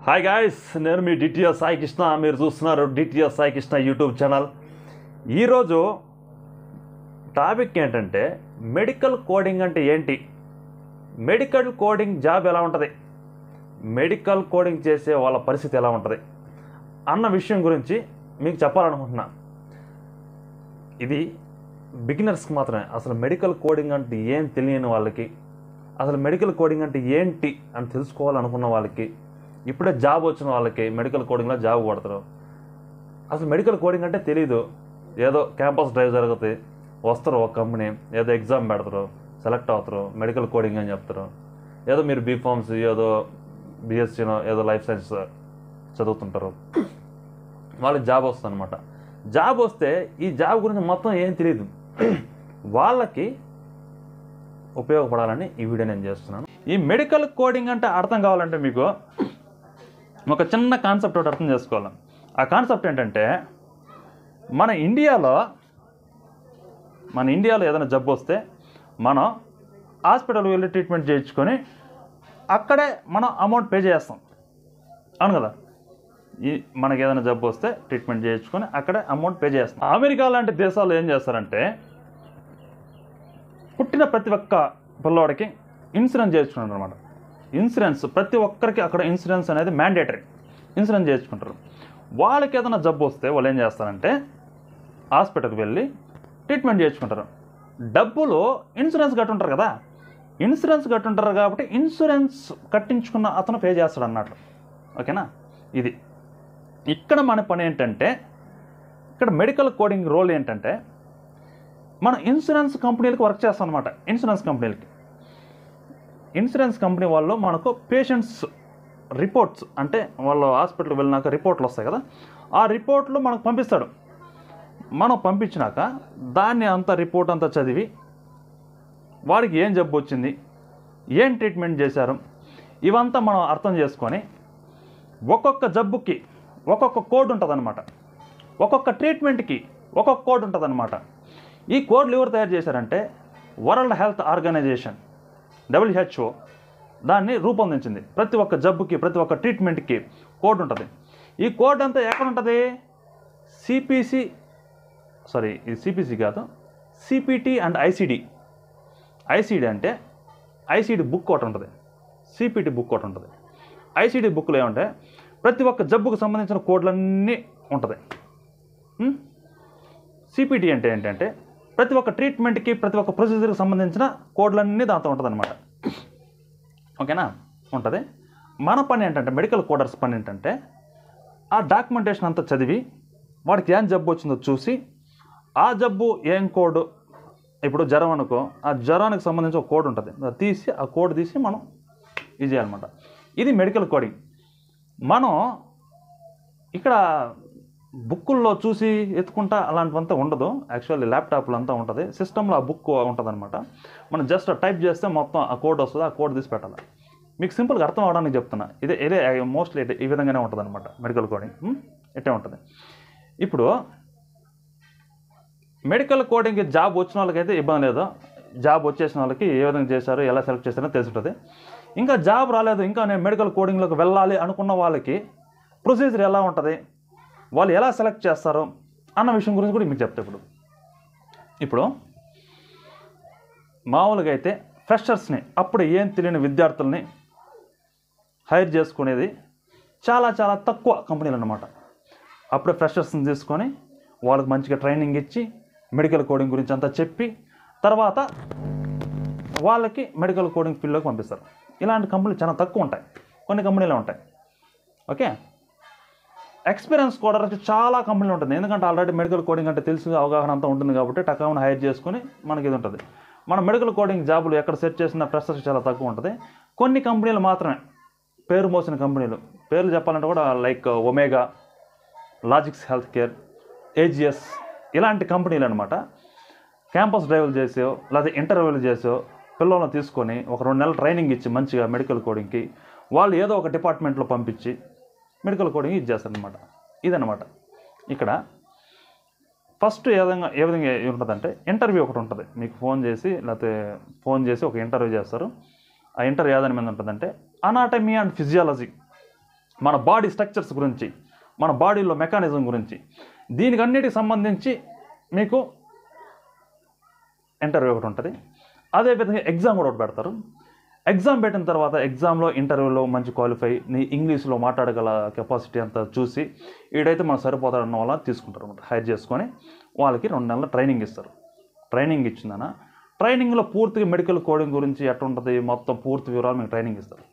Hi guys, నేను మీ DTS Sai Krishna. మీరు చూస్తున్నారు DTS Sai Krishna YouTube channel. ఈరోజు టాపిక్ ఏంటంటే మెడికల్ కోడింగ్ అంటే ఏంటి, మెడికల్ కోడింగ్ జాబ్ ఎలా ఉంటుంది, మెడికల్ కోడింగ్ చేసే వాళ్ళ పరిస్థితి ఎలా ఉంటుంది అన్న విషయం గురించి మీకు చెప్పాలనుకుంటున్నా. ఇది బిగినర్స్కి మాత్రమే. అసలు మెడికల్ కోడింగ్ అంటే ఏం తెలియని వాళ్ళకి, అసలు మెడికల్ కోడింగ్ అంటే ఏంటి అని తెలుసుకోవాలనుకున్న వాళ్ళకి, ఇప్పుడే జాబ్ వచ్చిన వాళ్ళకి మెడికల్ కోడింగ్లో జాబ్ కొడతారు. అసలు మెడికల్ కోడింగ్ అంటే తెలీదు. ఏదో క్యాంపస్ డ్రైవ్ జరుగుతుంది, వస్తారు ఒక కంపెనీ, ఏదో ఎగ్జామ్ పెడతారు, సెలెక్ట్ అవుతారు, మెడికల్ కోడింగ్ అని చెప్తారు. ఏదో మీరు బీఫార్మ్స్, ఏదో బీఎస్సీనో ఏదో లైఫ్ సైన్స్ చదువుతుంటారు, వాళ్ళకి జాబ్ వస్తుంది అనమాట. జాబ్ వస్తే ఈ జాబ్ గురించి మొత్తం ఏం తెలియదు. వాళ్ళకి ఉపయోగపడాలని ఈ వీడియో నేను చేస్తున్నాను. ఈ మెడికల్ కోడింగ్ అంటే అర్థం కావాలంటే మీకు ఒక చిన్న కాన్సెప్ట్ ఒకటి అర్థం చేసుకోవాలి. ఆ కాన్సెప్ట్ ఏంటంటే మన ఇండియాలో ఏదైనా జబ్బు వస్తే మనం హాస్పిటల్కి వెళ్ళి ట్రీట్మెంట్ చేయించుకొని అక్కడే మనం అమౌంట్ పే చేస్తాం, అవును కదా. మనకి ఏదైనా జబ్బు వస్తే ట్రీట్మెంట్ చేయించుకొని అక్కడే అమౌంట్ పే చేస్తాం. అమెరికా లాంటి దేశాల్లో ఏం చేస్తారంటే పుట్టిన ప్రతి ఒక్క పిల్లవాడికి ఇన్సూరెన్స్ చేయించుకున్నారు అనమాట. ఇన్సూరెన్స్ ప్రతి ఒక్కరికి అక్కడ ఇన్సూరెన్స్ అనేది మ్యాండేటరీ. ఇన్సూరెన్స్ చేయించుకుంటారు. వాళ్ళకి ఏదైనా జబ్బు వస్తే వాళ్ళు ఏం చేస్తారంటే హాస్పిటల్కి వెళ్ళి ట్రీట్మెంట్ చేయించుకుంటారు. డబ్బులు ఇన్సూరెన్స్ కట్టుంటారు కదా, ఇన్సూరెన్స్ కట్టుంటారు కాబట్టి ఇన్సూరెన్స్ కట్టించుకున్న అతను పే చేస్తాడు అన్నట్లు, ఓకేనా. ఇది ఇక్కడ మన పని ఏంటంటే, ఇక్కడ మెడికల్ కోడింగ్ రోల్ ఏంటంటే మన ఇన్సూరెన్స్ కంపెనీలకు వర్క్ చేస్తాం అనమాట. ఇన్సూరెన్స్ కంపెనీ వాళ్ళు మనకు పేషెంట్స్ రిపోర్ట్స్, అంటే వాళ్ళు హాస్పిటల్కి వెళ్ళినాక రిపోర్ట్లు వస్తాయి కదా, ఆ రిపోర్ట్లు మనకు పంపిస్తాడు. మనం పంపించినాక దాన్ని అంతా రిపోర్ట్ అంతా చదివి వాడికి ఏం జబ్బు వచ్చింది, ఏం ట్రీట్మెంట్ చేశారు, ఇవంతా మనం అర్థం చేసుకొని ఒక్కొక్క జబ్బుకి ఒక్కొక్క కోడ్ ఉంటుందన్నమాట, ఒక్కొక్క ట్రీట్మెంట్కి ఒక్కొక్క కోడ్ ఉంటుందన్నమాట. ఈ కోడ్లు ఎవరు తయారు చేశారంటే వరల్డ్ హెల్త్ ఆర్గనైజేషన్, WHO దాన్ని రూపొందించింది. ప్రతి ఒక్క జబ్బుకి ప్రతి ఒక్క ట్రీట్మెంట్కి కోడ్ ఉంటుంది. ఈ కోడ్ అంతా ఎక్కడ ఉంటుంది, సిపిసి కాదు, సిపిటి అండ్ ఐసిడి. ఐసిడి అంటే ఐసిడి బుక్ ఒకటి ఉంటుంది, సిపిటి బుక్ ఒకటి ఉంటుంది. ఐసిడి బుక్లో ఏమంటే ప్రతి ఒక్క జబ్బుకు సంబంధించిన కోడ్లన్నీ ఉంటుంది. సిపిటి అంటే ఏంటంటే ప్రతి ఒక్క ట్రీట్మెంట్కి ప్రతి ఒక్క ప్రొసీజర్కి సంబంధించిన కోడ్లన్నీ దాంతో ఉంటుంది అనమాట, ఓకేనా. ఉంటుంది. మన పని ఏంటంటే మెడికల్ కోడర్స్ పని ఏంటంటే ఆ డాక్యుమెంటేషన్ అంతా చదివి వాడికి ఏం జబ్బు వచ్చిందో చూసి ఆ జబ్బు ఏం కోడ్, ఇప్పుడు జ్వరం అనుకో, ఆ జ్వరానికి సంబంధించి ఒక కోడ్ ఉంటుంది, ఆ కోడ్ తీసి మనం ఇది చేయాలన్నమాట. ఇది మెడికల్ కోడింగ్. మనం ఇక్కడ బుక్కుల్లో చూసి ఎత్తుకుంటా అలాంటివంతా ఉండదు. యాక్చువల్లీ ల్యాప్టాప్లో అంతా ఉంటుంది, సిస్టంలో ఆ బుక్ ఉంటుంది అనమాట. మనం జస్ట్ టైప్ చేస్తే మొత్తం ఆ కోడ్ వస్తుంది, ఆ కోడ్ తీసి పెట్టాలి. మీకు సింపుల్గా అర్థం అవడానికి చెప్తున్నా. ఇదే మోస్ట్లీ ఈ విధంగానే ఉంటుంది అనమాట మెడికల్ కోడింగ్. ఇట్టే ఉంటుంది. ఇప్పుడు మెడికల్ కోడింగ్కి జాబ్ వచ్చిన వాళ్ళకైతే ఇబ్బంది లేదు. జాబ్ వచ్చేసిన వాళ్ళకి ఏ విధంగా చేశారు, ఎలా సెలెక్ట్ చేశారో తెలుసుంటుంది. ఇంకా జాబ్ రాలేదు, ఇంకా నేను మెడికల్ కోడింగ్లోకి వెళ్ళాలి అనుకున్న వాళ్ళకి ప్రొసీజర్ ఎలా ఉంటుంది, వాళ్ళు ఎలా సెలెక్ట్ చేస్తారు అన్న విషయం గురించి కూడా మీకు చెప్తా. ఇప్పుడు మామూలుగా అయితే ఫ్రెషర్స్ని, అప్పుడు ఏం తెలియని విద్యార్థుల్ని హైర్ చేసుకునేది చాలా చాలా తక్కువ కంపెనీలు అన్నమాట. అప్పుడే ఫ్రెషర్స్ని తీసుకొని వాళ్ళకి మంచిగా ట్రైనింగ్ ఇచ్చి మెడికల్ కోడింగ్ గురించి అంతా చెప్పి తర్వాత వాళ్ళకి మెడికల్ కోడింగ్ ఫీల్డ్లోకి పంపిస్తారు. ఇలాంటి కంపెనీలు చాలా తక్కువ ఉంటాయి, కొన్ని కంపెనీలు ఉంటాయి, ఓకే. ఎక్స్పీరియన్స్ కోడర్కి చాలా కంపెనీలు ఉంటుంది, ఎందుకంటే ఆల్రెడీ మెడికల్ కోడింగ్ అంటే తెలిసి అవగాహన అంతా ఉంటుంది కాబట్టి టకాలను హైర్ చేసుకుని మనకి ఇది ఉంటుంది. మన మెడికల్ కోడింగ్ జాబులు ఎక్కడ సెర్చ్ చేసిన ఫ్రెషర్స్ చాలా తక్కువ ఉంటుంది. కొన్ని కంపెనీలు మాత్రమే, పేరు మోసిన కంపెనీలు, పేర్లు చెప్పాలంటే కూడా like omega, logics health care, AGS ఇలాంటి కంపెనీలు అనమాట. క్యాంపస్ డ్రైవ్లు చేసో లేదా ఇంటర్వ్యూలు చేసో పిల్లలను తీసుకొని ఒక 2 నెలలు ట్రైనింగ్ ఇచ్చి మంచిగా మెడికల్ కోడింగ్కి వాళ్ళు ఏదో ఒక డిపార్ట్మెంట్లో పంపించి మెడికల్ కోడింగ్ ఇది చేస్తారనమాట. ఇదనమాట. ఇక్కడ ఫస్ట్ ఏ విధంగా ఉంటుందంటే ఇంటర్వ్యూ ఒకటి ఉంటుంది. మీకు ఫోన్ చేసి ఒక ఇంటర్వ్యూ చేస్తారు. ఆ ఇంటర్వ్యూ ఏదాని మీద ఉంటుందంటే అనాటమీ అండ్ ఫిజియాలజీ మన బాడీ స్ట్రక్చర్స్ గురించి, మన బాడీలో మెకానిజం గురించి, దీనికన్నిటికి సంబంధించి మీకు ఇంటర్వ్యూ ఒకటి ఉంటుంది. అదేవిధంగా ఎగ్జామ్ కూడా ఒకటి పెడతారు. ఎగ్జామ్ పెట్టిన తర్వాత ఎగ్జామ్లో ఇంటర్వ్యూలో మంచి క్వాలిఫై, నీ ఇంగ్లీష్లో మాట్లాడగల కెపాసిటీ అంతా చూసి వీడైతే మనం సరిపోతాడన్న వాళ్ళని తీసుకుంటారు అన్నమాట. హైర్ చేసుకొని వాళ్ళకి 2 నెలల ట్రైనింగ్ ఇస్తారు. ట్రైనింగ్ ఇచ్చిందన్న ట్రైనింగ్లో పూర్తిగా మెడికల్ కోడింగ్ గురించి ఎట్లుంటుంది మొత్తం పూర్తి వివరాలు మీకు ట్రైనింగ్ ఇస్తారు.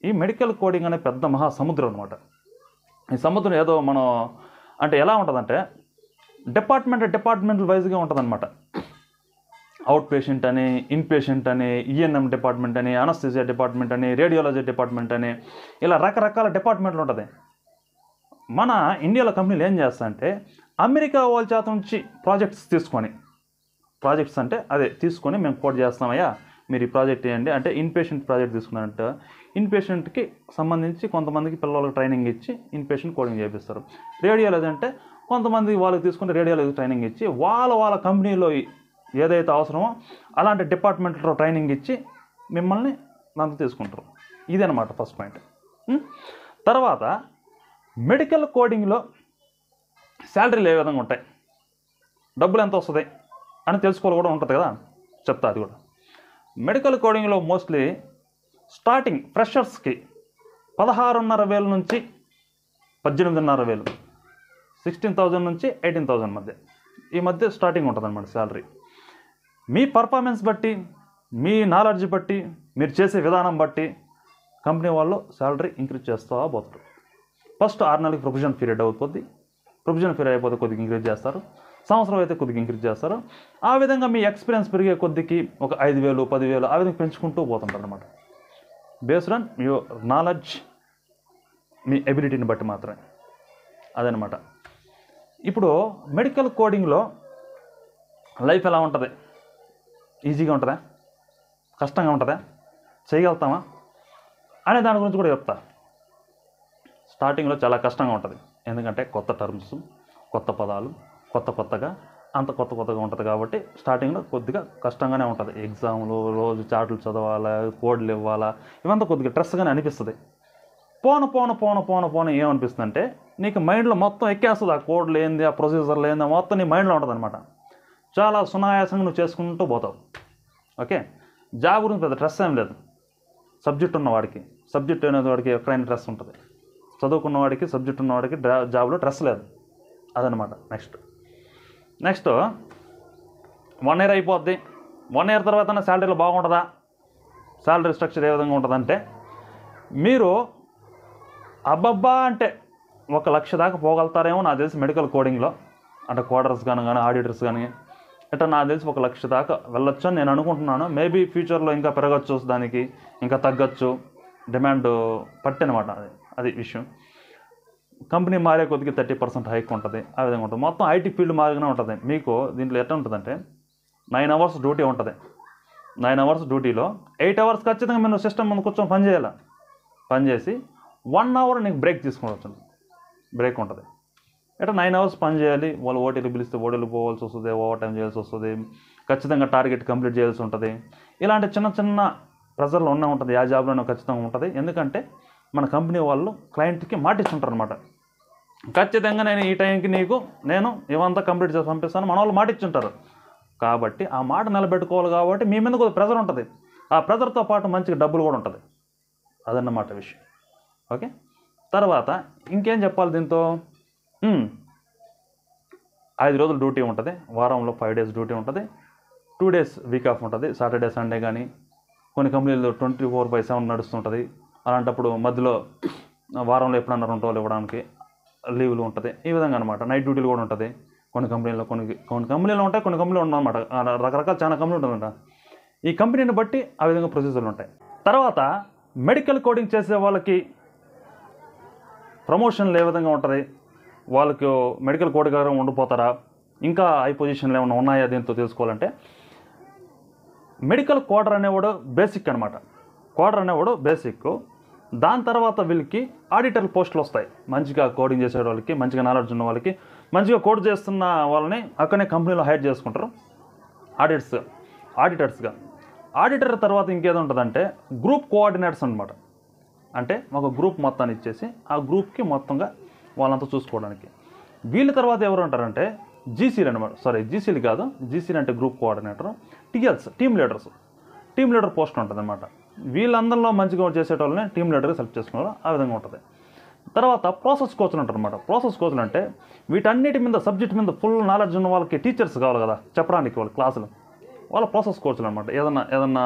ఈ మెడికల్ కోడింగ్ అనే పెద్ద మహాసముద్రం అనమాట. ఈ సముద్రం ఏదో మనం అంటే ఎలా ఉంటుందంటే డిపార్ట్మెంటల్ వైజ్గా ఉంటుందన్నమాట. అవుట్ పేషెంట్ అని, ఇన్ పేషెంట్ అని, ఈఎన్ఎం డిపార్ట్మెంట్ అని, అనస్థిజియా డిపార్ట్మెంట్ అని, రేడియాలజీ డిపార్ట్మెంట్ అని, ఇలా రకరకాల డిపార్ట్మెంట్లు ఉంటుంది. మన ఇండియాలో కంపెనీలు ఏం చేస్తాయంటే అమెరికా వాళ్ళ చేత నుంచి ప్రాజెక్ట్స్ అంటే అదే తీసుకొని మేము కోడ్ చేస్తామయ్యా, మీరు ఈ ప్రాజెక్ట్ చేయండి అంటే ఇన్ పేషెంట్ ప్రాజెక్ట్ తీసుకున్నారంటే ఇన్ పేషెంట్కి సంబంధించి కొంతమందికి పిల్లలకు ట్రైనింగ్ ఇచ్చి ఇన్ పేషెంట్ కోడింగ్ చేపిస్తారు. రేడియాలజీ అంటే కొంతమంది వాళ్ళకి తీసుకుని రేడియాలజీ ట్రైనింగ్ ఇచ్చి వాళ్ళ కంపెనీలో ఏదైతే అవసరమో అలాంటి డిపార్ట్మెంట్లో ట్రైనింగ్ ఇచ్చి మిమ్మల్ని దాంతో తీసుకుంటారు. ఇదనమాట ఫస్ట్ పాయింట్. తర్వాత మెడికల్ కోడింగ్లో శాలరీలు ఏ విధంగా ఉంటాయి, డబ్బులు ఎంత వస్తుంది అని తెలుసుకోవాలి కూడా ఉంటుంది కదా, చెప్తా అది కూడా. మెడికల్ కోడింగ్లో మోస్ట్లీ స్టార్టింగ్ ఫ్రెషర్స్కి 16,500 నుంచి 18,500, 16,000 నుంచి 18,000 ఈ మధ్య స్టార్టింగ్ ఉంటుంది అన్నమాట శాలరీ. మీ పర్ఫార్మెన్స్ బట్టి, మీ నాలెడ్జ్ బట్టి, మీరు చేసే విధానం బట్టి కంపెనీ వాళ్ళు శాలరీ ఇంక్రీజ్ చేస్తూ పోతారు. ఫస్ట్ 6 నెలలకి ప్రొవిజన్ పీరియడ్ అవుతుంది. ప్రొవిజన్ పీరియడ్ అయిపోతే కొద్దిగా ఇంక్రీజ్ చేస్తారు. సంవత్సరం అయితే కొద్దిగా ఇంక్రీజ్ చేస్తారు. ఆ విధంగా మీ ఎక్స్పీరియన్స్ పెరిగే కొద్దికి ఒక 5,000, 10,000 ఆ విధంగా పెంచుకుంటూ పోతుంటారు అన్నమాట. బేస్డ్ ఆన్ యువర్ నాలెడ్జ్, మీ ఎబిలిటీని బట్టి మాత్రమే. అదనమాట. ఇప్పుడు మెడికల్ కోడింగ్లో లైఫ్ ఎలా ఉంటుంది, ఈజీగా ఉంటుందా, కష్టంగా ఉంటుందా, చేయగలుగుతామా అనే దాని గురించి కూడా చెప్తా. స్టార్టింగ్లో చాలా కష్టంగా ఉంటుంది. ఎందుకంటే కొత్త టర్మ్స్, కొత్త పదాలు, కొత్తగా ఉంటుంది కాబట్టి స్టార్టింగ్లో కొద్దిగా కష్టంగానే ఉంటుంది. ఎగ్జామ్లు, రోజు చార్టులు చదవాలా, కోడ్లు ఇవ్వాలా, ఇవంతా కొద్దిగా స్ట్రెస్గానే అనిపిస్తుంది. పోను ఏమనిపిస్తుంది అంటే నీకు మైండ్లో మొత్తం ఎక్కేస్తుంది. ఆ కోడ్లు ఏంది, ఆ ప్రొసీజర్లు ఏంది మొత్తం నీ మైండ్లో ఉంటుంది అనమాట. చాలా సునాయాసంగా నువ్వు చేసుకుంటూ పోతావు. ఓకే, జాబ్ గురించి పెద్ద స్ట్రెస్ ఏం లేదు. సబ్జెక్ట్ ఉన్నవాడికి, సబ్జెక్ట్ అనేవాడికి ఎక్కడైనా స్ట్రెస్ ఉంటుంది. చదువుకున్నవాడికి, సబ్జెక్ట్ ఉన్నవాడికి జాబ్లో స్ట్రెస్ లేదు. అదనమాట. నెక్స్ట్ 1 year అయిపోద్ది. 1 year తర్వాత శాలరీలో బాగుంటుందా, శాలరీ స్ట్రక్చర్ ఏ విధంగా ఉంటుందంటే మీరు అబ్బబ్బా అంటే 1,00,000 దాకా పోగలుగుతారేమో నాకు తెలిసి మెడికల్ కోడింగ్లో. అంటే కోడర్స్ కానీ ఆడిటర్స్ కానీ ఇట్లా నాకు తెలిసి 1,00,000 దాకా వెళ్ళొచ్చు అని నేను అనుకుంటున్నాను. మేబీ ఫ్యూచర్లో ఇంకా పెరగచ్చు, దానికి ఇంకా తగ్గచ్చు, డిమాండ్ పట్టనమాట. అది విషయం. కంపెనీ మారే కొద్దిగా 30% హైక్ ఉంటుంది. ఆ విధంగా ఉంటుంది. మొత్తం ఐటీ ఫీల్డ్ మారిగానే ఉంటుంది. మీకు దీంట్లో ఎట్లా ఉంటుందంటే 9 hours డ్యూటీ ఉంటుంది. 9 hours డ్యూటీలో 8 hours ఖచ్చితంగా మీరు సిస్టమ్ ముందు కూర్చొని పని చేయాలి. పని చేసి 1 hour నీకు బ్రేక్ తీసుకోవచ్చు. బ్రేక్ ఉంటుంది. ఇట్లా 9 hours పని చేయాలి. వాళ్ళు ఓటీలు పిలిస్తే ఓటీలు పోవాల్సి వస్తుంది, ఓవర్ టైం చేయాల్సి వస్తుంది, ఖచ్చితంగా టార్గెట్ కంప్లీట్ చేయాల్సి ఉంటుంది. ఇలాంటి చిన్న ప్రెజర్లు ఉంటుంది. ఆ జాబ్లోనే ఖచ్చితంగా ఉంటుంది. ఎందుకంటే మన కంపెనీ వాళ్ళు క్లయింట్కి మాటిచ్చుంటారు అనమాట. ఖచ్చితంగా నేను ఈ టైంకి నేను ఇవంతా కంప్లీట్ చేసి పంపిస్తాను మన వాళ్ళు మాటిచ్చుంటారు. కాబట్టి ఆ మాట నిలబెట్టుకోవాలి. కాబట్టి మీ మీద కొద్దిగా ప్రెజర్ ఉంటుంది. ఆ ప్రెజర్తో పాటు మంచిగా డబ్బులు కూడా ఉంటుంది. అదన్నమాట విషయం. ఓకే, తర్వాత ఇంకేం చెప్పాలి దీంతో. 5 రోజులు డ్యూటీ ఉంటుంది. వారంలో 5 days డ్యూటీ ఉంటుంది. 2 days వీక్ ఆఫ్ ఉంటుంది. సాటర్డే, సండే కానీ. కొన్ని కంపెనీలు 24/7 నడుస్తుంటుంది. అలాంటప్పుడు మధ్యలో వారంలో ఎప్పుడన్నా 2 రోజులు ఇవ్వడానికి లీవ్లు ఉంటుంది. ఈ విధంగా అనమాట. నైట్ డ్యూటీలు కూడా ఉంటుంది. కొన్ని కంపెనీలో ఉంటాయి, కొన్ని కంపెనీలు ఉండవన్నమాట. రకరకాల చాలా కంపెనీలు ఉంటుందంట. ఈ కంపెనీని బట్టి ఆ విధంగా ప్రొసీజర్లు ఉంటాయి. తర్వాత మెడికల్ కోడింగ్ చేసే వాళ్ళకి ప్రమోషన్లు ఏ విధంగా ఉంటుంది, వాళ్ళకు మెడికల్ కోడింగ్ ఉండిపోతారా, ఇంకా హై పొజిషన్లు ఏమైనా ఉన్నాయా దీంతో తెలుసుకోవాలంటే మెడికల్ కోడర్ అనేవాడు బేసిక్ అనమాట. కోడర్ అనేవాడు బేసిక్. దాని తర్వాత వీళ్ళకి ఆడిటర్ పోస్టులు వస్తాయి. మంచిగా కోడింగ్ చేసే వాళ్ళకి, మంచిగా నాలెడ్జ్ ఉన్న వాళ్ళకి, మంచిగా కోడ్ చేస్తున్న వాళ్ళని అక్కడనే కంపెనీలో హైర్ చేసుకుంటారు ఆడిటర్స్గా. ఆడిటర్ తర్వాత ఇంకేదో ఉంటుందంటే గ్రూప్ కోఆర్డినేటర్స్ అనమాట. అంటే ఒక గ్రూప్ మొత్తాన్ని ఇచ్చేసి ఆ గ్రూప్కి మొత్తంగా వాళ్ళంతా చూసుకోవడానికి. వీళ్ళ తర్వాత ఎవరు ఉంటారంటే జీసీలు అనమాట. సారీ, జీసీలు కాదు, జీసీలు అంటే group coordinator. TLs, team leaders, team leader post ఉంటుంది అనమాట. వీళ్ళందరిలో మంచిగా చేసేటోళ్ళని టీమ్ లీడర్గా సెలెక్ట్ చేసుకున్నారు. ఆ విధంగా ఉంటుంది. తర్వాత ప్రాసెస్ కోచ్లు ఉంటారు అనమాట. ప్రాసెస్ కోచ్లు అంటే వీటన్నిటి మీద, సబ్జెక్ట్ మీద ఫుల్ నాలెడ్జ్ ఉన్న వాళ్ళకి టీచర్స్ కావాలి కదా చెప్పడానికి, వాళ్ళ క్లాసులు, వాళ్ళ ప్రాసెస్ కోచ్లు అనమాట. ఏదన్నా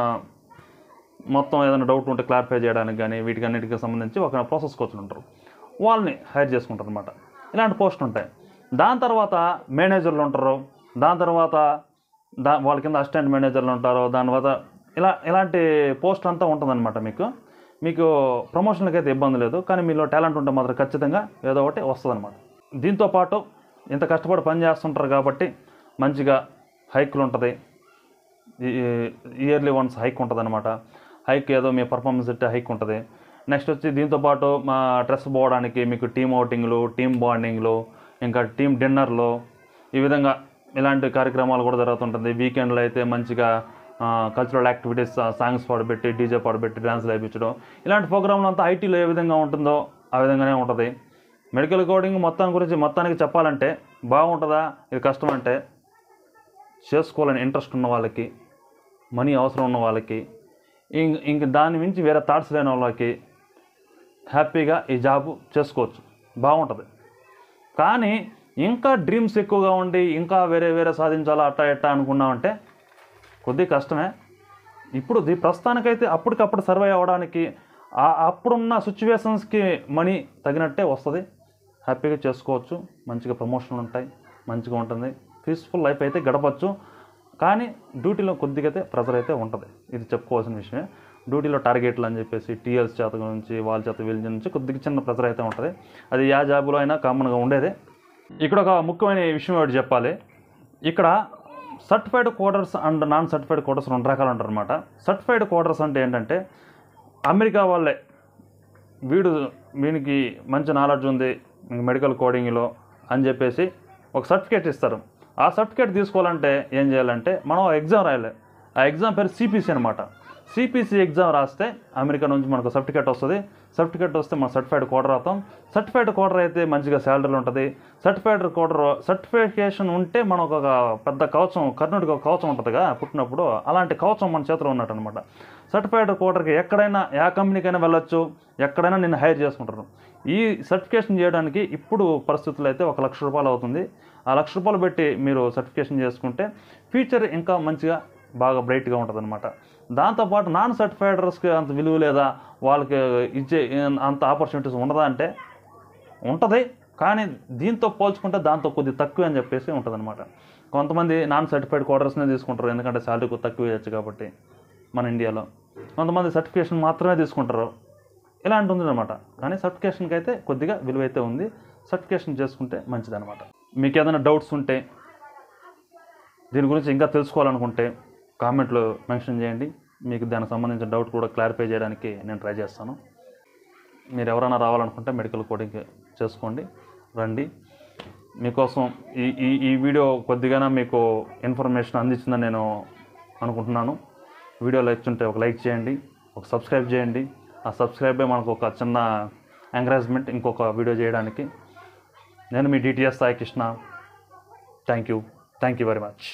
మొత్తం ఏదైనా డౌట్ ఉంటే క్లారిఫై చేయడానికి కానీ వీటికి అన్నిటికీ సంబంధించి ఒక ప్రాసెస్ కోచ్లు ఉంటారు. వాళ్ళని హైర్ చేసుకుంటారు అనమాట. ఇలాంటి పోస్టులు ఉంటాయి. దాని తర్వాత మేనేజర్లు ఉంటారు. దాని తర్వాత వాళ్ళ కింద అసిస్టెంట్ మేనేజర్లు ఉంటారు. దాని తర్వాత ఇలాంటి పోస్టులు అంతా ఉంటుందన్నమాట. మీకు ప్రమోషన్లకి అయితే ఇబ్బంది లేదు, కానీ మీలో టాలెంట్ ఉంటే మాత్రం ఖచ్చితంగా ఏదో ఒకటి వస్తుందన్నమాట. దీంతోపాటు ఇంత కష్టపడి పని చేస్తుంటారు కాబట్టి మంచిగా హైక్లు ఉంటుంది. ఇయర్లీ వన్స్ హైక్ ఉంటుంది అనమాట. హైక్ ఏదో మీ పర్ఫార్మెన్స్ ఇట్టే హైక్ ఉంటుంది. నెక్స్ట్ వచ్చి దీంతోపాటు మా డ్రెస్ పోవడానికి మీకు టీమ్ అవుటింగ్లు, టీమ్ బాండింగ్లు, ఇంకా టీమ్ డిన్నర్లు, ఈ విధంగా ఇలాంటి కార్యక్రమాలు కూడా జరుగుతుంటుంది. వీకెండ్లో అయితే మంచిగా కల్చరల్ యాక్టివిటీస్, సాంగ్స్ పాడబెట్టి, డీజే పాడబెట్టి, డ్యాన్స్లు వేయించడం, ఇలాంటి ప్రోగ్రాంలు అంతా ఐటీలో ఏ విధంగా ఉంటుందో ఆ విధంగానే ఉంటుంది. మెడికల్ కోడింగ్ మొత్తానికి చెప్పాలంటే బాగుంటుందా, ఇది కష్టం అంటే చేసుకోవాలని ఇంట్రెస్ట్ ఉన్న వాళ్ళకి, మనీ అవసరం ఉన్న వాళ్ళకి, ఇంక దాని మించి వేరే థాట్స్ లేని వాళ్ళకి హ్యాపీగా ఈ జాబ్ చేసుకోవచ్చు, బాగుంటుంది. కానీ ఇంకా డ్రీమ్స్ ఎక్కువగా ఉండి ఇంకా వేరే సాధించాలా అట్టా అనుకున్నామంటే కొద్దిగా కష్టమే. ఇప్పుడు ప్రస్తుతానికైతే అప్పటికప్పుడు సర్వైవ్ అవ్వడానికి అప్పుడున్న సిచ్యువేషన్స్కి మనీ తగినట్టే వస్తుంది. హ్యాపీగా చేసుకోవచ్చు, మంచిగా ప్రమోషన్లు ఉంటాయి, మంచిగా ఉంటుంది, పీస్ఫుల్ లైఫ్ అయితే గడపచ్చు. కానీ డ్యూటీలో కొద్దిగా అయితే ప్రెజర్ అయితే ఉంటుంది, ఇది చెప్పుకోవాల్సిన విషయమే. డ్యూటీలో టార్గెట్లు అని చెప్పేసి టీఎల్స్ చేత నుంచి వాళ్ళ చేత వీళ్ళ నుంచి కొద్దిగా చిన్న ప్రెజర్ అయితే ఉంటుంది. అది ఏ జాబులో అయినా కామన్గా ఉండేదే. ఇక్కడ ఒక ముఖ్యమైన విషయం ఒకటి చెప్పాలి. ఇక్కడ certified coders and non certified coders 2 రకాలు ఉంటారు అనమాట. సర్టిఫైడ్ కోడర్స్ అంటే ఏంటంటే అమెరికా వాళ్ళే వీనికి మంచి నాలెడ్జ్ ఉంది మెడికల్ కోడింగ్లో అని చెప్పేసి ఒక సర్టిఫికేట్ ఇస్తారు. ఆ సర్టిఫికేట్ తీసుకోవాలంటే ఏం చేయాలంటే మనం ఎగ్జామ్ రాయాలి. ఆ ఎగ్జామ్ పేరు సిపిసి అనమాట. సిపిసి ఎగ్జామ్ రాస్తే అమెరికా నుంచి మనకు సర్టిఫికేట్ వస్తుంది. సర్టిఫికేట్ వస్తే మనం సర్టిఫైడ్ కోడర్ అవుతాం. సర్టిఫైడ్ కోడర్ అయితే మంచిగా శాలరీలు ఉంటుంది. సర్టిఫికేషన్ ఉంటే మనం ఒక పెద్ద కవచం, కర్ణుడికి ఒక కవచం ఉంటుందిగా పుట్టినప్పుడు, అలాంటి కవచం మన చేతిలో ఉన్నట్టు అనమాట. సర్టిఫైడ్ కోడర్కి ఎక్కడైనా ఏ కంపెనీకైనా వెళ్ళొచ్చు, ఎక్కడైనా నిన్ను హైర్ చేసుకుంటారు. ఈ సర్టిఫికేషన్ చేయడానికి ఇప్పుడు పరిస్థితుల్లో అయితే ₹1,00,000 అవుతుంది. ఆ ₹1,00,000 పెట్టి మీరు సర్టిఫికేషన్ చేసుకుంటే ఫ్యూచర్ ఇంకా మంచిగా బాగా బ్రైట్గా ఉంటుంది అనమాట. దాంతోపాటు నాన్ సర్టిఫైడర్స్కి అంత విలువ లేదా, వాళ్ళకి ఇచ్చే అంత ఆపర్చునిటీస్ ఉండదా అంటే ఉంటుంది. కానీ దీంతో పోల్చుకుంటే దాంతో కొద్దిగా తక్కువ అని చెప్పేసి ఉంటుంది అనమాట. కొంతమంది నాన్ సర్టిఫైడ్ కోడర్స్నే తీసుకుంటారు, ఎందుకంటే శాలరీ తక్కువ ఇవ్వచ్చు కాబట్టి మన ఇండియాలో. కొంతమంది సర్టిఫికేషన్ మాత్రమే తీసుకుంటారు, ఇలాంటి ఉంది అనమాట. కానీ సర్టిఫికేషన్కి అయితే కొద్దిగా విలువ అయితే ఉంది. సర్టిఫికేషన్ చేసుకుంటే మంచిదన్నమాట. మీకు ఏదైనా డౌట్స్ ఉంటే, దీని గురించి ఇంకా తెలుసుకోవాలనుకుంటే కామెంట్లో మెన్షన్ చేయండి. మీకు దానికి సంబంధించిన డౌట్ కూడా క్లారిఫై చేయడానికి నేను ట్రై చేస్తాను. మీరు ఎవరైనా రావాలనుకుంటే మెడికల్ కోడింగ్ చేసుకోండి, రండి. మీకోసం ఈ వీడియో కొద్దిగా మీకు ఇన్ఫర్మేషన్ అందించిందని నేను అనుకుంటున్నాను. వీడియో నచ్చుంటే ఒక లైక్ చేయండి, ఒక సబ్స్క్రైబ్ చేయండి. ఆ సబ్స్క్రైబే మనకు ఒక చిన్న ఎంకరేజ్మెంట్ ఇంకొక వీడియో చేయడానికి. నేను మీ DTS Sai Krishna. Thank you very much.